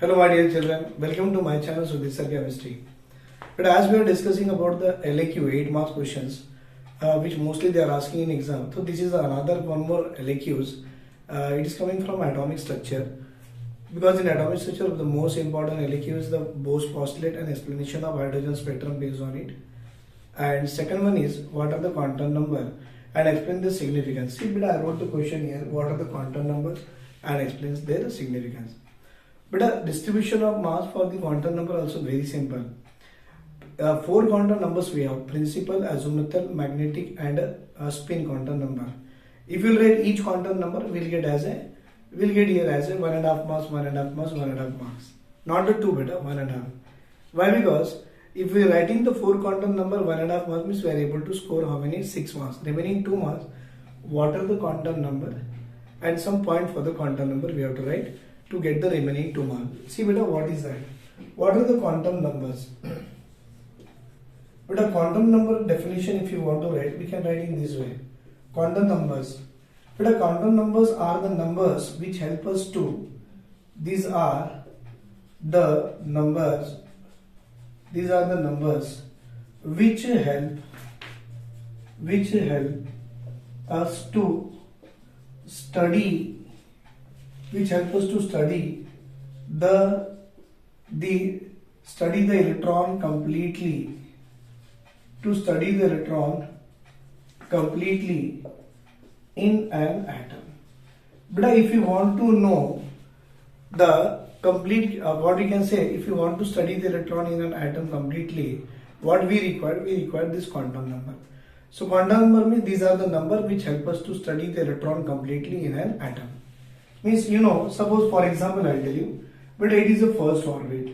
Hello my dear children, welcome to my channel Sudhir Sir Chemistry. But as we are discussing about the LAQ 8 marks questions, which mostly they are asking in exam, so this is another one more LAQs. It is coming from atomic structure, because in atomic structure the most important LAQ is the Bose postulate and explanation of hydrogen spectrum based on it. And second one is what are the quantum number and explain the significance. See, but I wrote the question here, what are the quantum numbers and explains their significance. But a distribution of mass for the quantum number also very simple. Four quantum numbers we have: principal, azimuthal, magnetic, and spin quantum number. If you write each quantum number, we'll get here as a 1.5 mass, 1.5 mass, 1.5 marks. Not the 2 beta, 1.5. Why? Because if we are writing the four quantum number 1.5 marks means we are able to score how many? 6 marks. Remaining 2 marks, what are the quantum number and some point for the quantum number we have to write to get the remaining 2 marks. See beta, what is that? What are the quantum numbers? But a quantum number definition, if you want to write, we can write in this way. Quantum numbers. But a quantum numbers are the numbers which help us to. These are the numbers. These are the numbers which help us to study. Which help us to study the electron completely. To study the electron completely in an atom. But if you want to know the complete, what we can say, if you want to study the electron in an atom completely, what we require? We require this quantum number. So quantum number means these are the number which help us to study the electron completely in an atom. Means, suppose for example I'll tell you, but it is the first orbit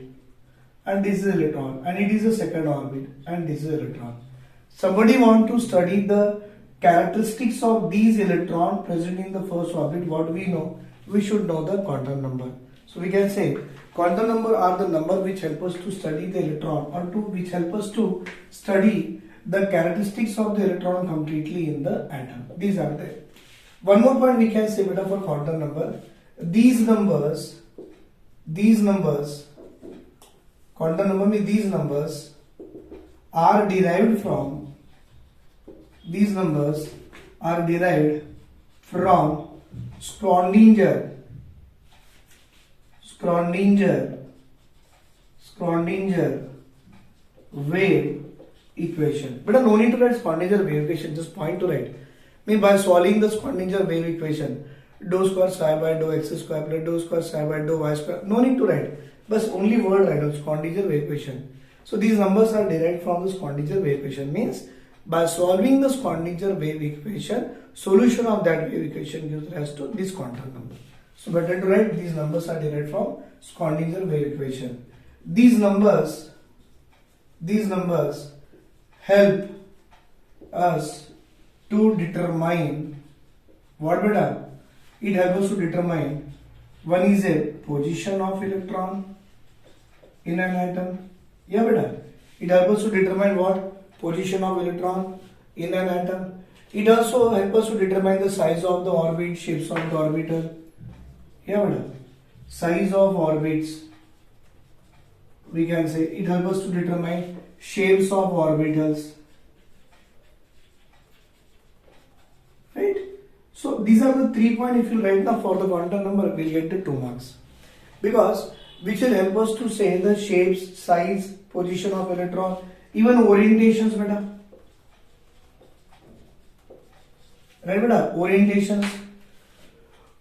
and this is electron, and it is the second orbit and this is electron. Somebody want to study the characteristics of these electrons present in the first orbit. What we know? We should know the quantum number. So we can say quantum number are the number which help us to study the electron, or which help us to study the characteristics of the electron completely in the atom. These are there. One more point we can say beta for quantum number. These numbers, quantum number means these numbers are derived from. These numbers are derived from Schrödinger wave equation. But no need to write Schrödinger wave equation, just point to write. Mean by solving the Schrödinger wave equation, dou square psi by dou x square plus dou square psi by dou y square, no need to write, but only word write on Schrödinger wave equation. So these numbers are derived from the Schrödinger wave equation, means by solving the Schrödinger wave equation, solution of that wave equation gives rise to this quantum number. So better to write these numbers are derived from Schrödinger wave equation. These numbers help us to determine what beta? It helps us to determine, one is a position of electron in an atom. Yeah beta. It helps us to determine what? Position of electron in an atom. It also helps us to determine the size of the orbit, shapes of the orbital. Yeah beta. Size of orbits. We can say it helps us to determine shapes of orbitals. Right? So these are the 3 points. If you write now for the quantum number, we'll get the 2 marks. Because which will help us to say the shapes, size, position of electron, even orientations beta. Right beta? Orientations.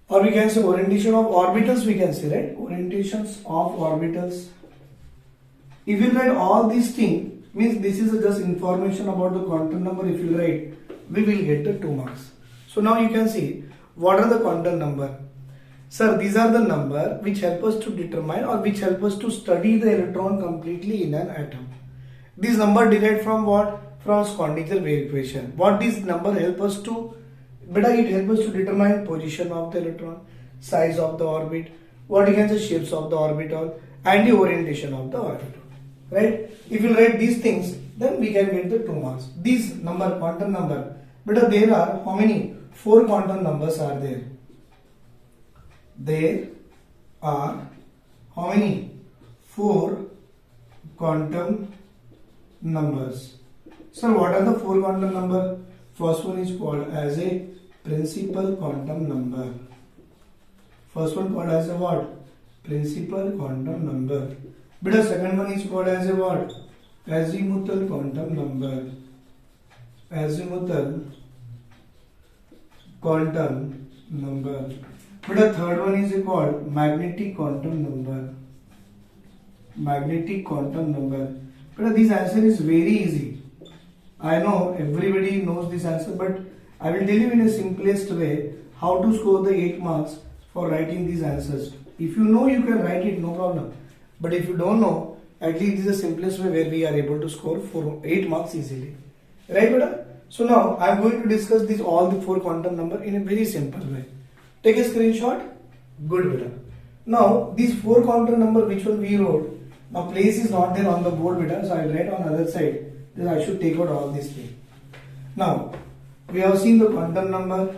Or we can say orientation of orbitals, we can say, right? Orientations of orbitals. If you write all these things, means this is just information about the quantum number. If you write, we will get the 2 marks. So now you can see what are the quantum number. Sir, these are the number which help us to determine or which help us to study the electron completely in an atom. These number derived from what? From Schrödinger wave equation. What this number help us to? Beta, it helps us to determine position of the electron, size of the orbit, what you can say shapes of the orbital, and the orientation of the orbital. Right? If you write these things, then we can get the 2 marks. These number, quantum number. But there are how many? 4 quantum numbers are there. There are how many? 4 quantum numbers. Sir, what are the 4 quantum number? First one is called as a principal quantum number. First one called as a what? Principal quantum number. But the second one is called as a what? Azimuthal quantum number. Azimuthal quantum number. But the third one is called magnetic quantum number. Magnetic quantum number. But this answer is very easy. I know everybody knows this answer, but I will tell you in a simplest way how to score the 8 marks for writing these answers. If you know, you can write it, no problem. But if you don't know, at least this is the simplest way where we are able to score 8 marks easily. Right, beta? So now I am going to discuss these all the 4 quantum number in a very simple way. Take a screenshot. Good, beta. Now these 4 quantum number, which one we wrote. Now place is not there on the board, beta. So I will write on the other side. Then I should take out all these things. Now we have seen the quantum number.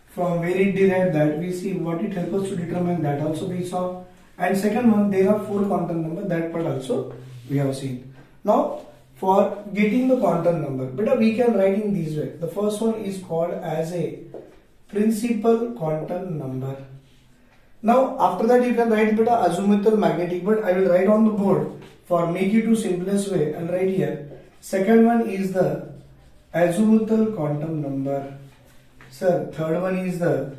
From where it derived, that we see what it helps us to determine, that also we saw. And second one, there are 4 quantum number, that part also we have seen. Now for getting the quantum number, but we can write in this way. The first one is called as a principal quantum number. Now after that you can write beta azimuthal magnetic, but I will write on the board for make it to simplest way. I'll write here. Second one is the azimuthal quantum number. Sir, third one is the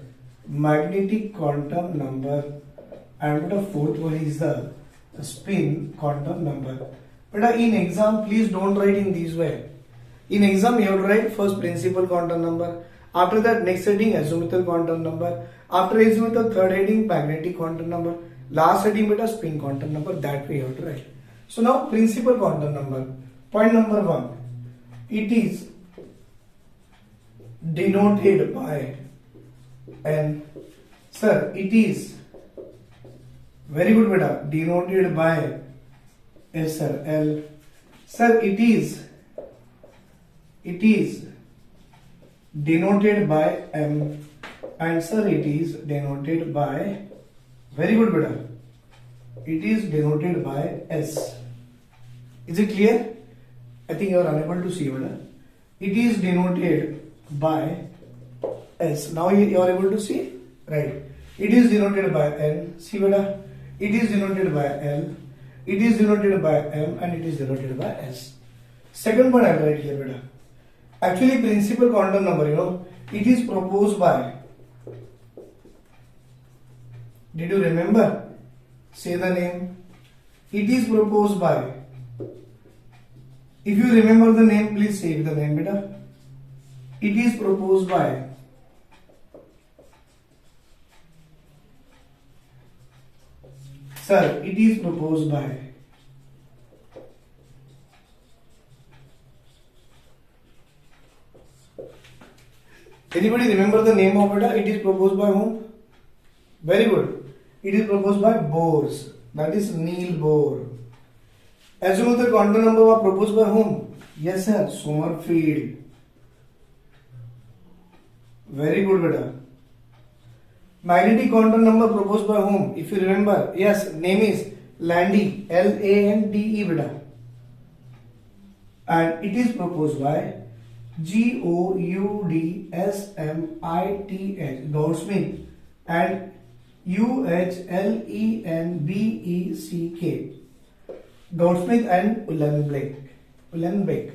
magnetic quantum number, and the fourth one is the spin quantum number. But in exam, please don't write in this way. In exam, you have to write first principal quantum number. After that, next heading azimuthal quantum number. After azimuthal, third heading magnetic quantum number. Last heading beta spin quantum number. That way you have to write. So now principal quantum number. Point number 1. It is denoted by N. Sir, it is very good, beta. Denoted by S, sir, L. Sir, it is denoted by M. And sir, it is denoted by, very good, beta. It is denoted by S. Is it clear? I think you are unable to see, beta. It is denoted by S. Now you are able to see? Right. It is denoted by N. See, beta. It is denoted by L. It is denoted by M, and it is denoted by S. Second one I will write here, beta. Actually, principal quantum number, it is proposed by. Did you remember? Say the name. It is proposed by. If you remember the name, please say the name, beta. It is proposed by. Sir, it is proposed by. Anybody remember the name of it? It is proposed by whom? Very good. It is proposed by Bohr. That is Niels Bohr. Azimuthal quantum number was proposed by whom? Yes, sir. Sommerfeld. Very good, beta. Magnetic quantum number proposed by whom? If you remember, yes, name is Lande, Lande, beta. And it is proposed by Gaudsmith, Gaudsmith, and Uhlenbeck. Gaudsmith and Uhlenbeck.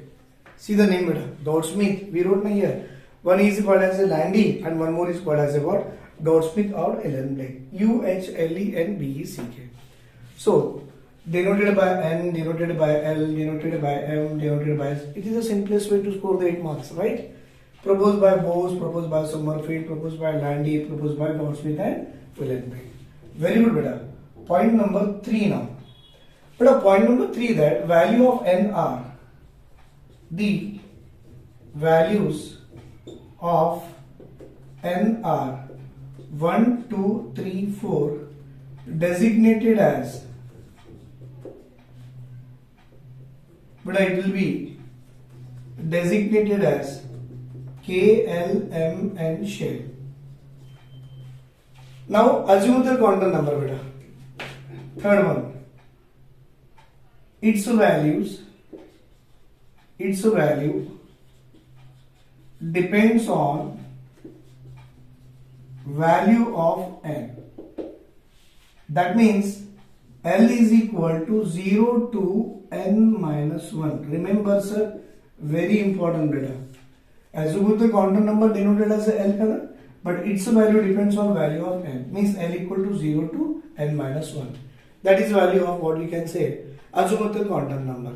See the name, beta. Gaudsmith, we wrote here. One is called as a Lande and one more is called as a what? Gaudsmith or Uhlenbeck. Uhlenbeck. So, denoted by N, denoted by L, denoted by M, denoted by S. It is the simplest way to score the 8 marks, right? Proposed by Bohr, proposed by Sommerfeld, proposed by Lande, proposed by Gaudsmith and Uhlenbeck. Very good, beta. Point number 3 now. But point number 3, that value of N are the values of N are 1, 2, 3, 4 designated as, but it will be designated as K, L, M and shell. Now azimuthal quantum number, beta. Third one, its value depends on value of n. That means L is equal to 0 to n minus 1. Remember sir, very important beta. Azimuthal quantum number denoted as a L, but its value depends on value of n. Means L equal to 0 to n minus 1. That is value of what we can say azimuthal quantum number.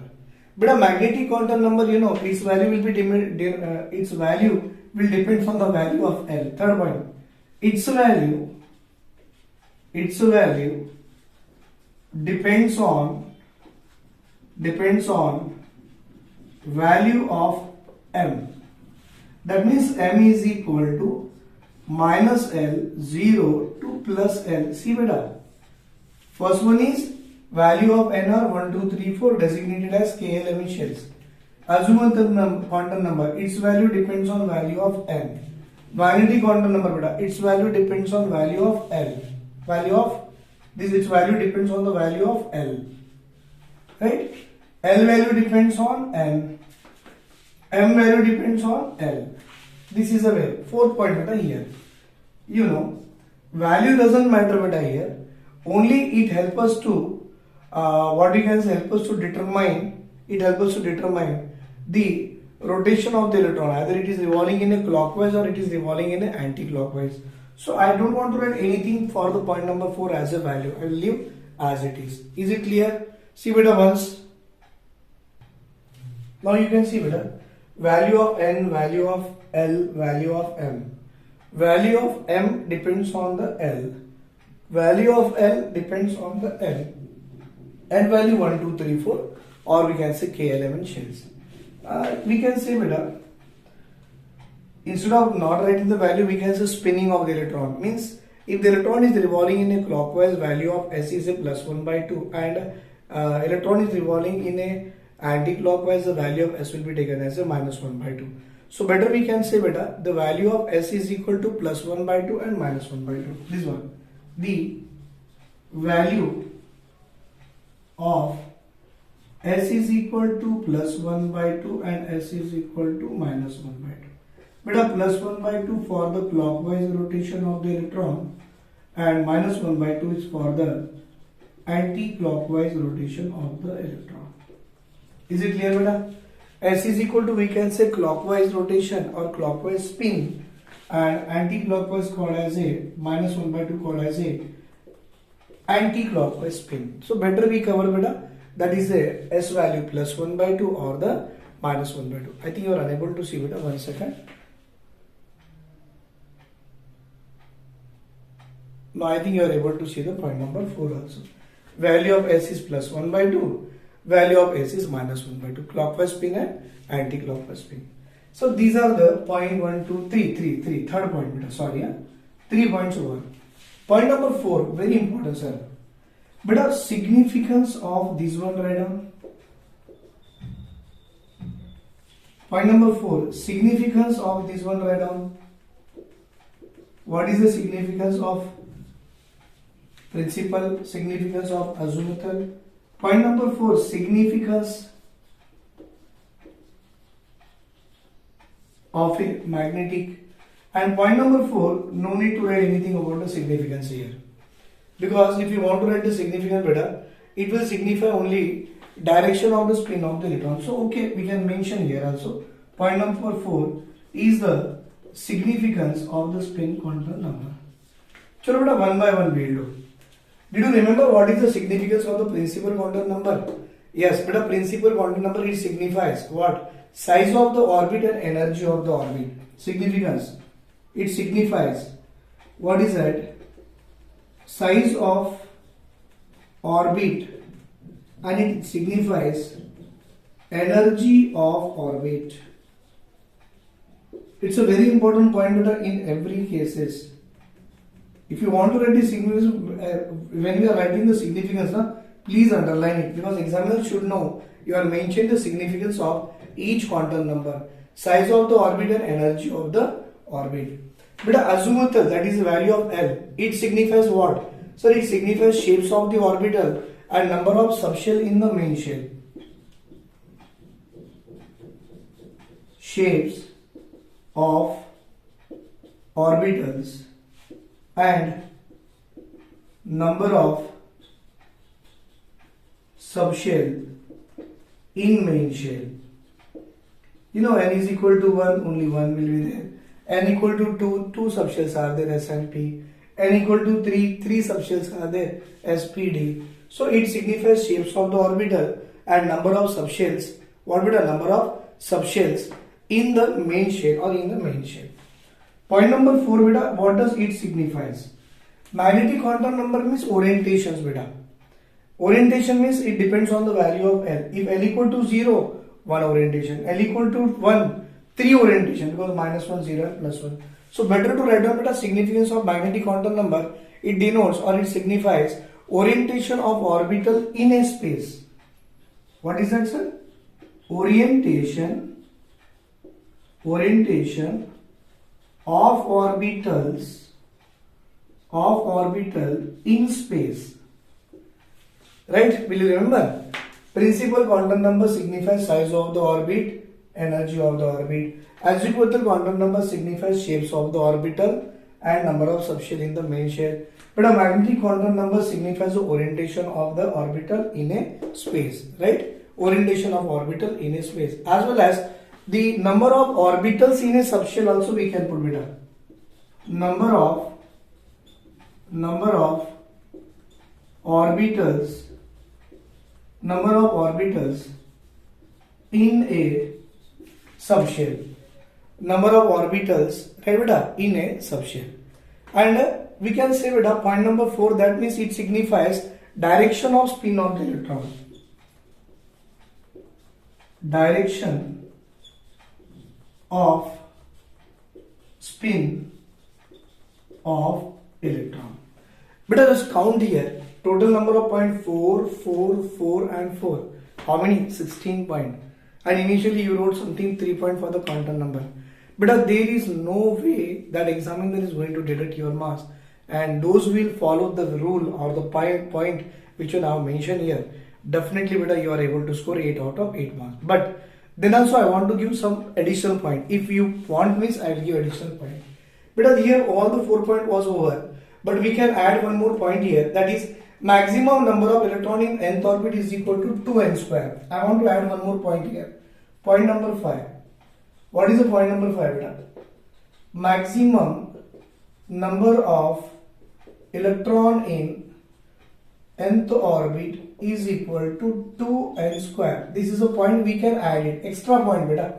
But a magnetic quantum number, its value will be its value will depend on the value of L. Third point, its value depends on value of m. That means m is equal to minus L, 0 to plus L. See beta, first one is value of n are 1, 2, 3, 4 designated as K element shells. Azimuthal quantum number, its value depends on value of n. Magnetic quantum number beta, its value depends on value of L. Its value depends on the value of L. Right? L value depends on n. M value depends on L. This is a way. Fourth point beta here. Value doesn't matter beta here. Only it helps us to help us to determine the rotation of the electron. Either it is revolving in a clockwise or it is revolving in a anti-clockwise. So I don't want to write anything for the point number 4 as a value. I will leave as it is. Is it clear? See beta once. Now you can see beta, value of n, value of L, value of m. Value of m depends on the L. Value of L depends on the n. N value 1, 2, 3, 4, or we can say K element shells. We can say beta, instead of not writing the value, we can say spinning of the electron. Means if the electron is revolving in a clockwise, value of S is a plus 1 by 2, and electron is revolving in a anti-clockwise, the value of S will be taken as a minus 1 by 2. So better we can say beta, the value of S is equal to plus 1 by 2 and minus 1 by 2. This one. The value of S is equal to plus 1 by 2 and S is equal to minus 1 by 2. Beta, plus 1 by 2 for the clockwise rotation of the electron and minus 1 by 2 is for the anti-clockwise rotation of the electron. Is it clear beta? S is equal to, we can say, clockwise rotation or clockwise spin, and anti-clockwise called as a minus 1 by 2 called as a anti-clockwise spin. So better we cover beta, that is the S value plus 1 by 2 or the minus 1 by 2. I think you are unable to see beta. 1 second. Now I think you are able to see the point number 4 also. Value of S is plus 1 by 2. Value of S is minus 1 by 2. Clockwise spin and anti-clockwise spin. So these are the point 1, 2, 3. Third point beta. Sorry, 3 points over. Point number 4, very important sir. Beta, significance of this one write down. Point number 4, significance of this one write down. What is the significance of principal, significance of azimuthal? Point number 4, significance of a magnetic. And point number 4, no need to write anything about the significance here. Because if you want to write the significance beta, it will signify only direction of the spin of the electron. So okay, we can mention here also. Point number 4 is the significance of the spin quantum number. Chalo beta, one by one we'll do. Did you remember what is the significance of the principal quantum number? Yes, beta, principal quantum number, it signifies what? Size of the orbit and energy of the orbit. Significance. It signifies, what is that? Size of orbit, and it signifies energy of orbit. It's a very important point beta in every cases. If you want to write the significance, when we are writing the significance, please underline it, because examiner should know you are mentioning the significance of each quantum number, size of the orbit and energy of the orbit. But azimuthal, that is the value of L, it signifies what? Sir, it signifies shapes of the orbital and number of subshell in the main shell. Shapes of orbitals and number of subshell in main shell. You know, n is equal to 1, only 1 will be there. N equal to 2, 2 subshells are there, S and P. N equal to 3, 3 subshells are there, S, P, D. So it signifies shapes of the orbital and number of subshells. What will be the number of subshells in the main shell or in the main shell? Point number 4, beta, what does it signifies? Magnetic quantum number means orientations, beta. Orientation means it depends on the value of L. If L equal to 0, 1 orientation. L equal to 1, 3 orientation, because minus 1, 0 and plus 1. So better to write down, beta, significance of magnetic quantum number. It denotes or it signifies orientation of orbital in a space. What is that, sir? Orientation of orbital in space. Right? Will you remember? Principal quantum number signifies size of the orbit, energy of the orbit. Azimuthal quantum number signifies shapes of the orbital and number of subshell in the main shell. But a magnetic quantum number signifies the orientation of the orbital in a space. Right? Orientation of orbital in a space. As well as the number of orbitals in a subshell also we can put, beta. Number of orbitals in a subshell. Number of orbitals, right, beta, in a subshell. And we can say, beta, point number 4, that means it signifies direction of spin of the electron. Direction of spin of electron. Beta, just count here. Total number of point 4, 4, 4 and 4. How many? 16 point. And initially you wrote something 3 point for the quantum number. But there is no way that examiner is going to deduct your marks. And those will follow the rule or the point which you now mentioned here. Definitely, beta, you are able to score 8 out of 8 marks. But then also I want to give some additional point. If you want means I will give additional point. Because here all the 4 point was over. But we can add one more point here. That is maximum number of electron in nth orbit is equal to 2n square. I want to add one more point here. Point number 5. What is the point number 5, beta? Maximum number of electron in nth orbit is equal to 2n square. This is a point we can add it. Extra point, beta.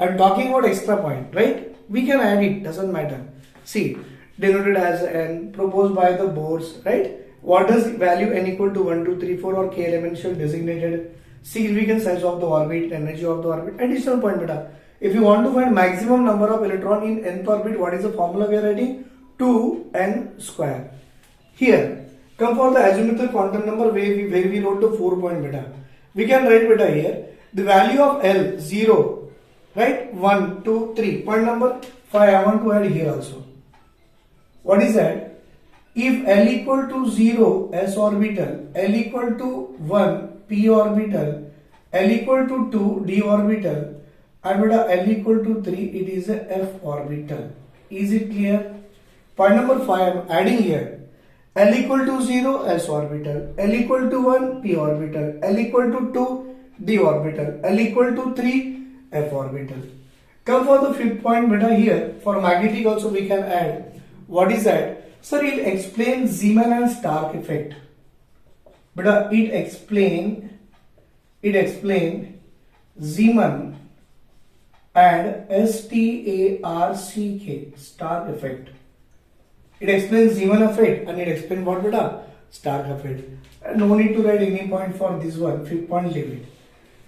I'm talking about extra point, right? We can add it, doesn't matter. See, denoted as n, proposed by the Bohrs, right? What does value n equal to 1, 2, 3, 4 or k elemental designated? Significant size of the orbit, energy of the orbit. Additional point, beta. If you want to find maximum number of electron in nth orbit, what is the formula we are writing? 2n square. Here, come for the azimuthal quantum number where we wrote the 4 point, beta. We can write, beta, here the value of L 0, right? 1, 2, 3. Point number 5 I want to add here also. What is that? If L equal to 0 s orbital, L equal to 1 p orbital, L equal to 2 d orbital, and beta L equal to 3, it is a f orbital. Is it clear? Point number 5 I am adding here. L equal to 0 s orbital, L equal to 1 p orbital, L equal to 2 d orbital, L equal to 3 f orbital. Come for the fifth point, beta. Here for magnetic also we can add. What is that? Sir, it explains Zeeman and Stark effect. Beta, it explain Zeeman and STARCK, Stark effect. It explains Zeeman effect and it explains what, beta? Stark effect. And no need to write any point for this one. 5th point, leave it.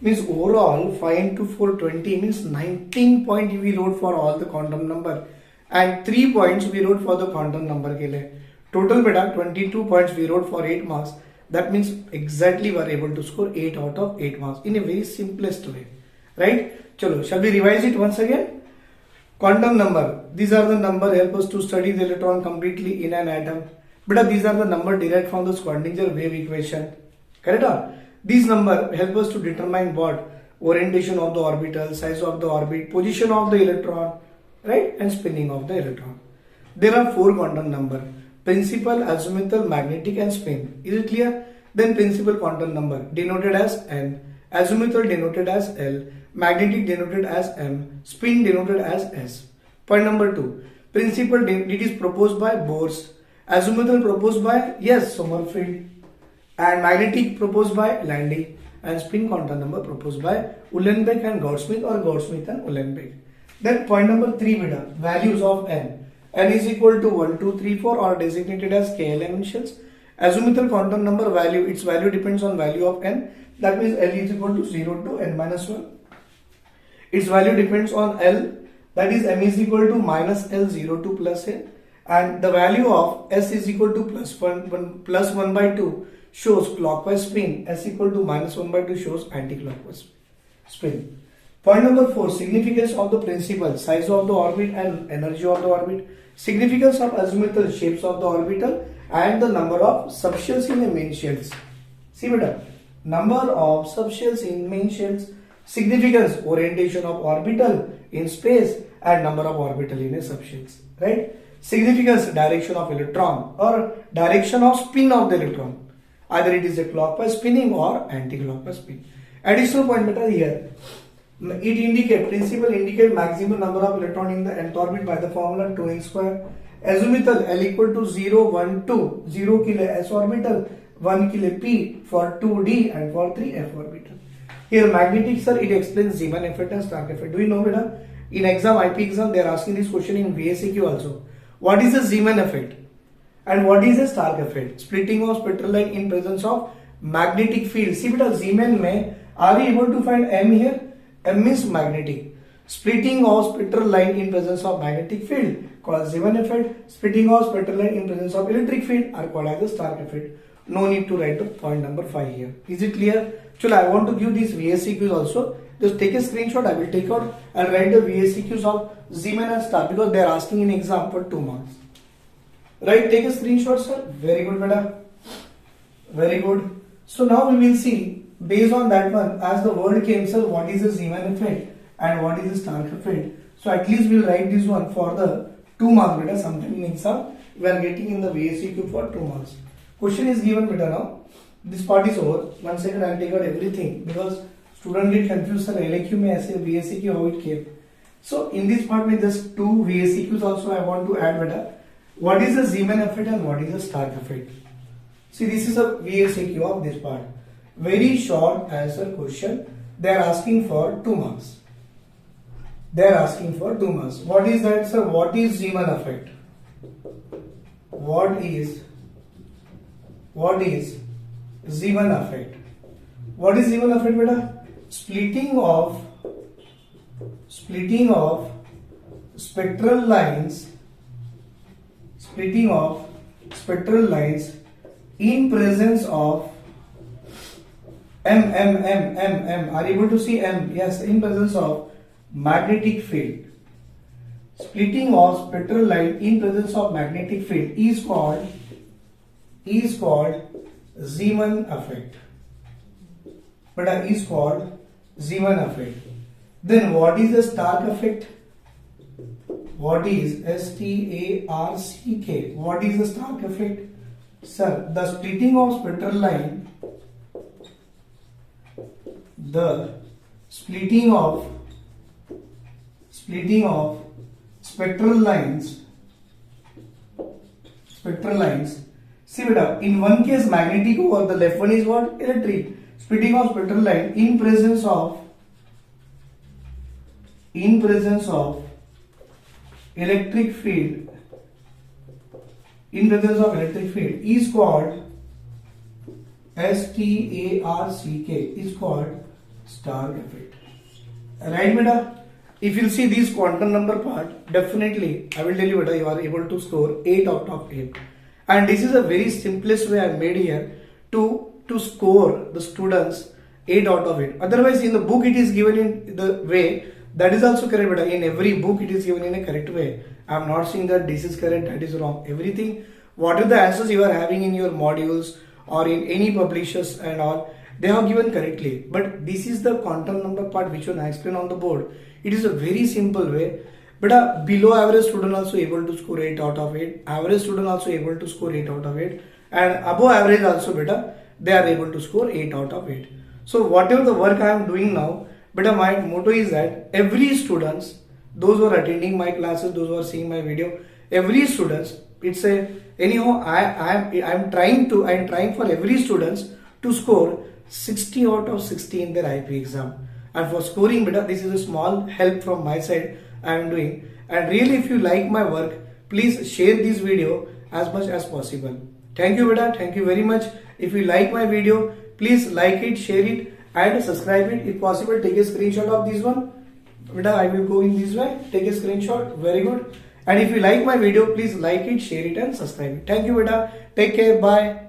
Means overall 5 into 4 20 means 19 point we wrote for all the quantum number and 3 points we wrote for the quantum number ke liye. Total, beta, 22 points we wrote for 8 marks. That means exactly we are able to score 8 out of 8 marks in a very simplest way. Right? Chalo, shall we revise it once again? Quantum number. These are the number help us to study the electron completely in an atom. But these are the number derived from the Schrödinger wave equation. Correct? Or these number help us to determine what? Orientation of the orbital, size of the orbit, position of the electron, right? And spinning of the electron. There are 4 quantum number: principal, azimuthal, magnetic and spin. Is it clear? Then principal quantum number denoted as N, azimuthal denoted as L, magnetic denoted as M, spin denoted as S. Point number 2. Principal, it is proposed by Bose, azimuthal proposed by, yes, Sommerfeld, and magnetic proposed by Landy, and spin quantum number proposed by Uhlenbeck and Gaudsmit, or Gaudsmit and Uhlenbeck. Then point number 3 beta, values of N. N is equal to 1, 2, 3, 4 or designated as KL emissions. Azimuthal quantum number value, its value depends on value of N. That means L is equal to 0 to N minus 1. Its value depends on L, that is M is equal to minus L 0 to plus N. And the value of S is equal to plus 1 by 2 shows clockwise spin. S equal to minus 1 by 2 shows anti-clockwise spin. Point number 4, significance of the principal, size of the orbit and energy of the orbit, significance of azimuthal, shapes of the orbital, and the number of subshells in the main shells. See beta, number of subshells in main shells, significance, orientation of orbital in space, and number of orbital in a subshells, right? Significance, direction of electron or direction of spin of the electron. Either it is a clockwise spinning or anti-clockwise spin. Additional point beta here. It indicate, principal indicate maximum number of electron in the nth orbit by the formula 2n square. Azimuthal L equal to 0, 1, 2, 0 kilo s orbital, 1 kilo p for 2d and for 3f orbital. Here magnetic, sir, it explains Zeeman effect and Stark effect. Do you know beta? In exam, IP exam, they are asking this question in VSEQ also. What is the Zeeman effect? And what is the Stark effect? Splitting of spectral line in presence of magnetic field. See beta, Zeeman mein, are we able to find M here? M means magnetic. Splitting of spectral line in presence of magnetic field called Zeeman effect. Splitting of spectral line in presence of electric field are called as the Stark effect. No need to write the point number 5 here. Is it clear? Chalo, I want to give these VSEQs also. Just take a screenshot. I will take out and write the VSEQs of Zeeman and Stark because they are asking in exam for 2 marks. Right? Take a screenshot, sir. Very good, beta. Very good. So now we will see. Based on that one, as the word came, sir, what is the Zeeman effect and what is the Stark effect? So at least we will write this one for the 2 marks beta. Sometime in exam, we are getting in the VSEQ for 2 marks. Question is given beta now. This part is over. 1 second, I will take out everything because student get confused, sir, LAQ mein aise VSEQ how it came. So in this part, में just 2 VSEQs also I want to add beta. What is the Zeeman effect and what is the Stark effect? See, this is a VSEQ of this part. Very short answer question. They are asking for 2 marks. They are asking for 2 marks. What is that, sir? What is Zeeman effect? What is Zeeman effect? What is Zeeman effect, beta? Splitting of spectral lines. Splitting of spectral lines in presence of M. Are you able to see M? Yes, in presence of magnetic field. Splitting of spectral line in presence of magnetic field is called Zeeman effect. But is called Zeeman effect. Then what is the Stark effect? What is STARCK? What is the Stark effect? Sir, the splitting of spectral line. The splitting of spectral lines. See beta, in one case magnetic over the left one is what? Electric. Splitting of spectral line in presence of electric field. In presence of electric field is called STARCK. Is called Stark effect. Right, beta? If you see this quantum number part, definitely I will tell you, beta, you are able to score 8 out of 8. And this is a very simplest way I made here to score the students 8 out of 8. Otherwise, in the book it is given in the way that is also correct, beta. In every book it is given in a correct way. I am not saying that this is correct, that is wrong. Everything what are the answers you are having in your modules or in any publishers and all, they have given correctly. But this is the quantum number part which when I explain on the board. It is a very simple way. But below average student also able to score 8 out of 8. Average student also able to score 8 out of 8. And above average also better, they are able to score 8 out of 8. So whatever the work I am doing now, but my motto is that every students, those who are attending my classes, those who are seeing my video, every students, it's a anyhow I'm trying for every students to score 60 out of 60 in their IP exam. And for scoring better, this is a small help from my side I am doing. And really, if you like my work, please share this video as much as possible. Thank you beta, thank you very much. If you like my video, please like it, share it and subscribe it. If possible, take a screenshot of this one. Beta, I will go in this way. Take a screenshot. Very good. And if you like my video, please like it, share it and subscribe it. Thank you beta. Take care. Bye.